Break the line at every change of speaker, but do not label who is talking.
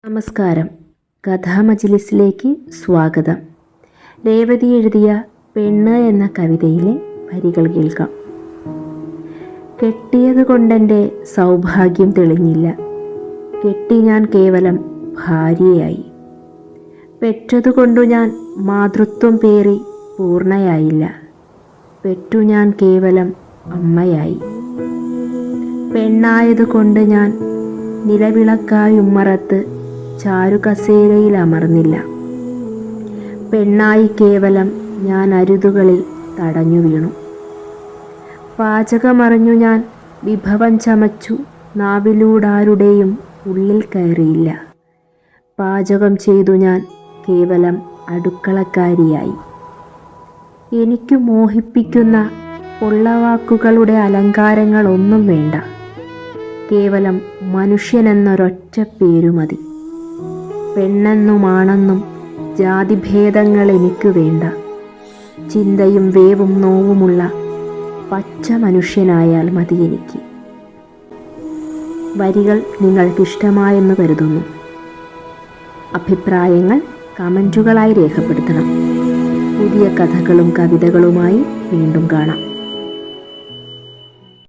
നമസ്കാരം. കഥാമജ്ലിസിലേക്ക് സ്വാഗതം. രേവതി എഴുതിയ പെണ്ണ് എന്ന കവിതയിലെ വരികൾ കേൾക്കാം. കെട്ടിയത് കൊണ്ടെൻ്റെ സൗഭാഗ്യം തെളിഞ്ഞില്ല, കെട്ടി ഞാൻ കേവലം ഭാര്യയായി. പെറ്റതുകൊണ്ടു ഞാൻ മാതൃത്വം പേറി പൂർണ്ണയായില്ല, പെറ്റു ഞാൻ കേവലം അമ്മയായി. പെണ്ണായതുകൊണ്ട് ഞാൻ നിലവിളക്കായി ഉമ്മറത്ത് ചാരുകസേരയിൽ അമർന്നില്ല, പെണ്ണായി കേവലം ഞാൻ അരുതുകളിൽ തടഞ്ഞു വീണു. പാചകമറിഞ്ഞു ഞാൻ വിഭവം ചമച്ചു നാവിലൂടാരുടെയും ഉള്ളിൽ കയറിയില്ല, പാചകം ചെയ്തു ഞാൻ കേവലം അടുക്കളക്കാരിയായി. എനിക്ക് മോഹിപ്പിക്കുന്ന പൊള്ളവാക്കുകളുടെ അലങ്കാരങ്ങളൊന്നും വേണ്ട, കേവലം മനുഷ്യനെന്നൊരൊറ്റ പേരു മതി. പെണ്ണെന്നുമാണെന്നും ജാതിഭേദങ്ങൾ എനിക്ക് വേണ്ട, ചിന്തയും വേവും നോവുമുള്ള പച്ച മനുഷ്യനായാൽ മതി എനിക്ക്. വരികൾ നിങ്ങൾക്കിഷ്ടമായെന്ന് കരുതുന്നു. അഭിപ്രായങ്ങൾ കമൻറ്റുകളായി രേഖപ്പെടുത്തണം. പുതിയ കഥകളും കവിതകളുമായി വീണ്ടും കാണാം.